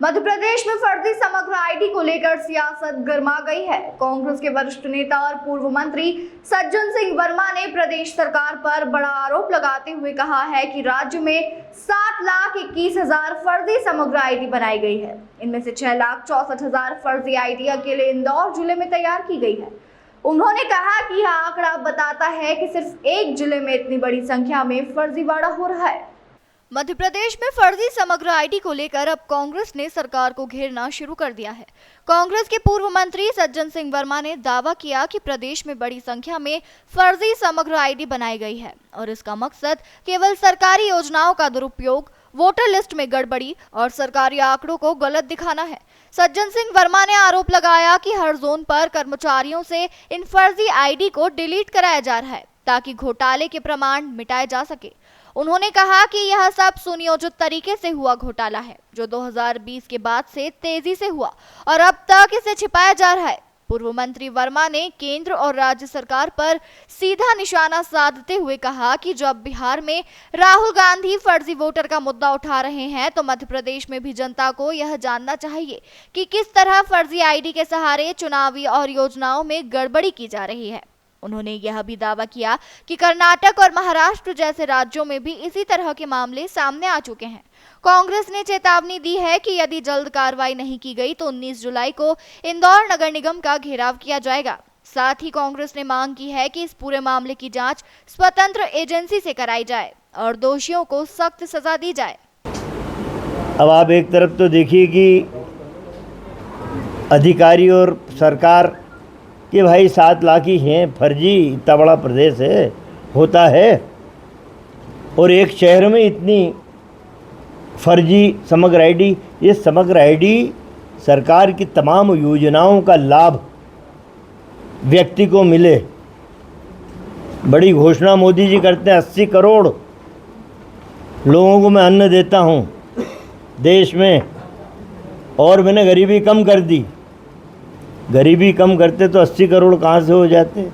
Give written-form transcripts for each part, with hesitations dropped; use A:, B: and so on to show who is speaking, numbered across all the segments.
A: मध्य प्रदेश में फर्जी समग्र आईडी को लेकर सियासत गर्मा गई है। कांग्रेस के वरिष्ठ नेता और पूर्व मंत्री सज्जन सिंह वर्मा ने प्रदेश सरकार पर बड़ा आरोप लगाते हुए कहा है कि राज्य में 7,21,000 फर्जी समग्र आईडी बनाई गई है। इनमें से 6,64,000 फर्जी आईडी अकेले इंदौर जिले में तैयार की गई है। उन्होंने कहा कि यह आंकड़ा बताता है कि सिर्फ एक जिले में इतनी बड़ी संख्या में फर्जीवाड़ा हो रहा है। मध्य प्रदेश में फर्जी समग्र आईडी को लेकर अब कांग्रेस ने सरकार को घेरना शुरू कर दिया है। कांग्रेस के पूर्व मंत्री सज्जन सिंह वर्मा ने दावा किया कि प्रदेश में बड़ी संख्या में फर्जी समग्र आईडी बनाई गई है और इसका मकसद केवल सरकारी योजनाओं का दुरुपयोग, वोटर लिस्ट में गड़बड़ी और सरकारी आंकड़ों को गलत दिखाना है। सज्जन सिंह वर्मा ने आरोप लगाया कि हर जोन पर कर्मचारियों से इन फर्जी आईडी को डिलीट कराया जा रहा है ताकि घोटाले के प्रमाण मिटाए जा सके। उन्होंने कहा कि यह सब सुनियोजित तरीके से हुआ घोटाला है जो 2020 के बाद से तेजी से हुआ और अब तक इसे छिपाया जा रहा है। पूर्व मंत्री वर्मा ने केंद्र और राज्य सरकार पर सीधा निशाना साधते हुए कहा कि जब बिहार में राहुल गांधी फर्जी वोटर का मुद्दा उठा रहे हैं तो मध्य प्रदेश में भी जनता को यह जानना चाहिए कि किस तरह फर्जी आईडी के सहारे चुनावी और योजनाओं में गड़बड़ी की जा रही है। उन्होंने यह भी दावा किया कि कर्नाटक और महाराष्ट्र जैसे राज्यों में भी इसी तरह के मामले सामने आ चुके हैं। कांग्रेस ने चेतावनी दी है कि यदि जल्द कार्रवाई नहीं की गई तो 19 जुलाई को इंदौर नगर निगम का घेराव किया जाएगा। साथ ही कांग्रेस ने मांग की है कि इस पूरे मामले की जांच स्वतंत्र एजेंसी से कराई जाए और दोषियों को सख्त सजा दी जाए।
B: अब आप एक तरफ तो देखिए कि अधिकारी और सरकार कि भाई 7 लाख ही हैं, फर्जी इतना बड़ा प्रदेश है होता है और एक शहर में इतनी फर्जी समग्र आईडी। ये समग्र आईडी सरकार की तमाम योजनाओं का लाभ व्यक्ति को मिले। बड़ी घोषणा मोदी जी करते हैं, 80 करोड़ लोगों को मैं अन्न देता हूँ देश में और मैंने गरीबी कम कर दी। गरीबी कम करते तो 80 करोड़ कहाँ से हो जाते।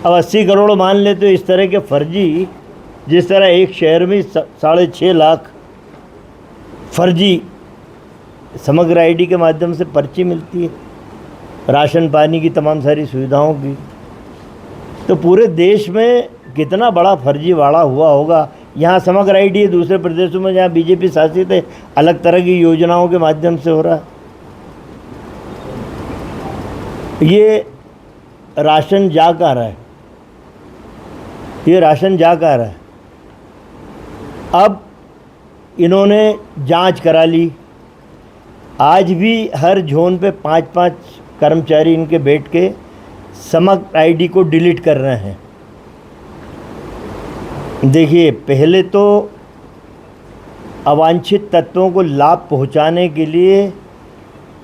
B: अब 80 करोड़ मान ले तो इस तरह के फर्जी, जिस तरह एक शहर में 6.5 लाख फर्जी समग्र आईडी के माध्यम से पर्ची मिलती है, राशन पानी की तमाम सारी सुविधाओं की, तो पूरे देश में कितना बड़ा फर्जीवाड़ा हुआ होगा। यहाँ समग्र आईडी है, दूसरे प्रदेशों में जहाँ बीजेपी शासित है अलग तरह की योजनाओं के माध्यम से हो रहा है। ये राशन जा का रहा है, ये राशन जा का रहा है। अब इन्होंने जांच करा ली। आज भी हर जोन पे 5-5 कर्मचारी इनके बैठ के समग्र आईडी को डिलीट कर रहे हैं। देखिए, पहले तो अवांछित तत्वों को लाभ पहुंचाने के लिए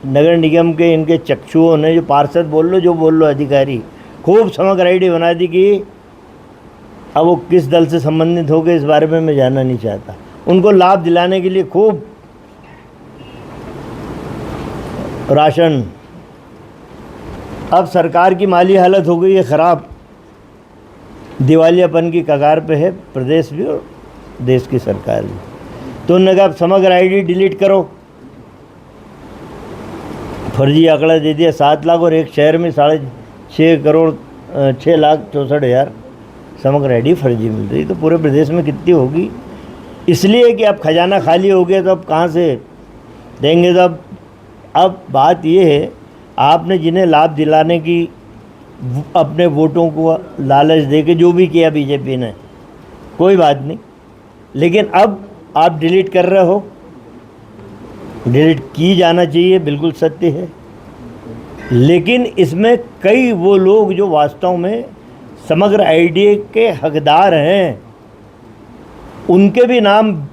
B: नगर निगम के इनके चक्षुओं ने, जो पार्षद बोल लो जो बोल लो अधिकारी, खूब समग्र आईडी बना दी कि अब वो किस दल से संबंधित हो गए इस बारे में मैं जानना नहीं चाहता। उनको लाभ दिलाने के लिए खूब राशन। अब सरकार की माली हालत हो गई है ख़राब, दिवालियापन की कगार पे है प्रदेश भी और देश की सरकार भी। तो उन्होंने कहा समग्र आईडी डिलीट करो। फर्जी आंकड़ा दे दिया 7 लाख और एक शहर में 6,64,000 समग्र आईडी फर्जी मिल रही। तो पूरे प्रदेश में कितनी होगी? इसलिए कि अब खजाना खाली हो गया तो अब कहाँ से देंगे। तो अब बात ये है, आपने जिन्हें लाभ दिलाने की अपने वोटों को लालच दे के जो भी किया बीजेपी ने, कोई बात नहीं, लेकिन अब आप डिलीट कर रहे हो। डिलीट की जाना चाहिए, बिल्कुल सत्य है, लेकिन इसमें कई वो लोग जो वास्तव में समग्र आईडी के हकदार हैं उनके भी नाम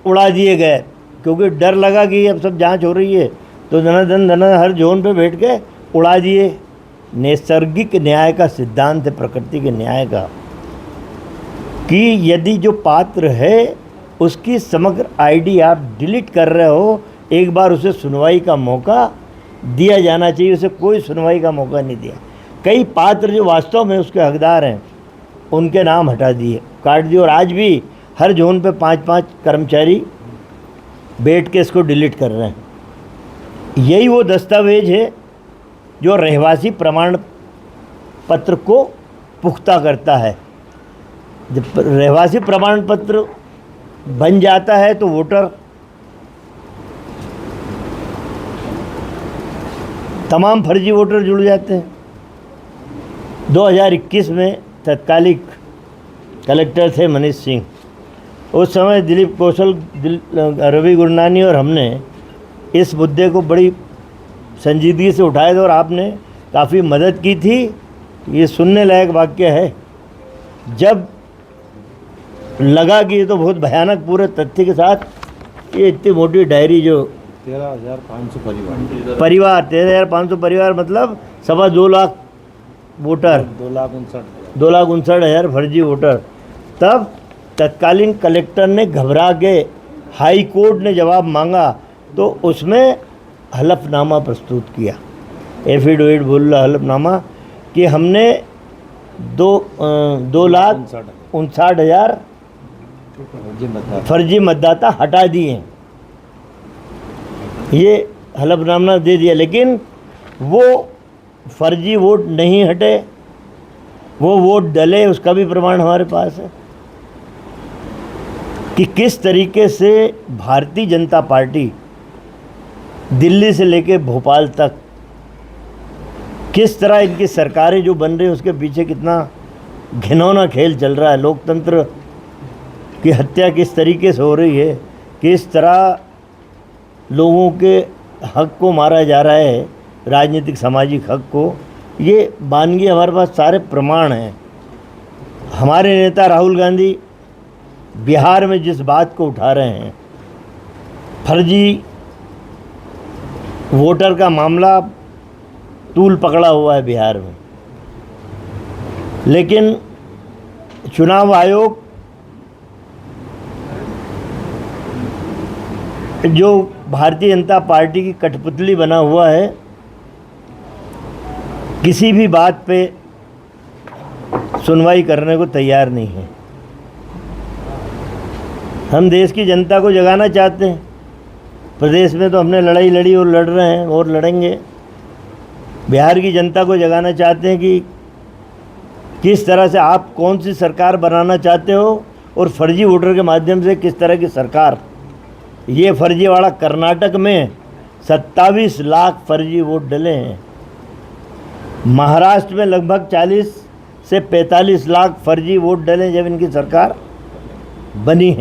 B: उड़ा दिए गए, क्योंकि डर लगा कि अब सब जांच हो रही है तो धनाधन हर जोन पे बैठ के उड़ा दिए। नैसर्गिक न्याय का सिद्धांत है, प्रकृति के न्याय का, कि यदि जो पात्र है उसकी समग्र आईडी आप डिलीट कर रहे हो, एक बार उसे सुनवाई का मौका दिया जाना चाहिए। उसे कोई सुनवाई का मौका नहीं दिया। कई पात्र जो वास्तव में उसके हकदार हैं उनके नाम हटा दिए, काट दिए, और आज भी हर जोन पे 5-5 कर्मचारी बैठ के इसको डिलीट कर रहे हैं। यही वो दस्तावेज है जो रहवासी प्रमाण पत्र को पुख्ता करता है। जब रहवासी प्रमाण पत्र बन जाता है तो वोटर तमाम फर्जी वोटर जुड़ जाते हैं। 2021 में तत्कालिक कलेक्टर थे मनीष सिंह। उस समय दिलीप कौशल, रवि गुरनानी और हमने इस मुद्दे को बड़ी संजीदगी से उठाया था और आपने काफ़ी मदद की थी। ये सुनने लायक वाक्य है। जब लगा कि ये तो बहुत भयानक पूरे तथ्य के साथ, ये इतनी मोटी डायरी जो
C: 13,500
B: परिवार 13,500 परिवार मतलब 2.25 लाख वोटर, 2,59,000 फर्जी वोटर। तब तत्कालीन कलेक्टर ने घबरा के, हाई कोर्ट ने जवाब मांगा तो उसमें हलफनामा प्रस्तुत किया, एफिडेविट बोल रहा हलफनामा, कि हमने 2,59,000 फर्जी मतदाता हटा दिए हैं। ये हलफनामा दे दिया, लेकिन वो फर्जी वोट नहीं हटे, वो वोट डले, उसका भी प्रमाण हमारे पास है कि किस तरीके से भारतीय जनता पार्टी दिल्ली से लेके भोपाल तक किस तरह इनकी सरकारें जो बन रही हैं उसके पीछे कितना घिनौना खेल चल रहा है। लोकतंत्र की हत्या किस तरीके से हो रही है, किस तरह लोगों के हक को मारा जा रहा है, राजनीतिक सामाजिक हक को। ये बानगी हमारे पास सारे प्रमाण हैं। हमारे नेता राहुल गांधी बिहार में जिस बात को उठा रहे हैं, फर्जी वोटर का मामला तूल पकड़ा हुआ है बिहार में, लेकिन चुनाव आयोग जो भारतीय जनता पार्टी की कठपुतली बना हुआ है, किसी भी बात पे सुनवाई करने को तैयार नहीं है। हम देश की जनता को जगाना चाहते हैं। प्रदेश में तो हमने लड़ाई लड़ी और लड़ रहे हैं और लड़ेंगे। बिहार की जनता को जगाना चाहते हैं कि किस तरह से आप कौन सी सरकार बनाना चाहते हो और फर्जी वोटर के माध्यम से किस तरह की सरकार। ये फर्जीवाड़ा कर्नाटक में 27 लाख फर्जी वोट डले हैं। महाराष्ट्र में लगभग 40 से 45 लाख फर्जी वोट डले जब इनकी सरकार बनी है।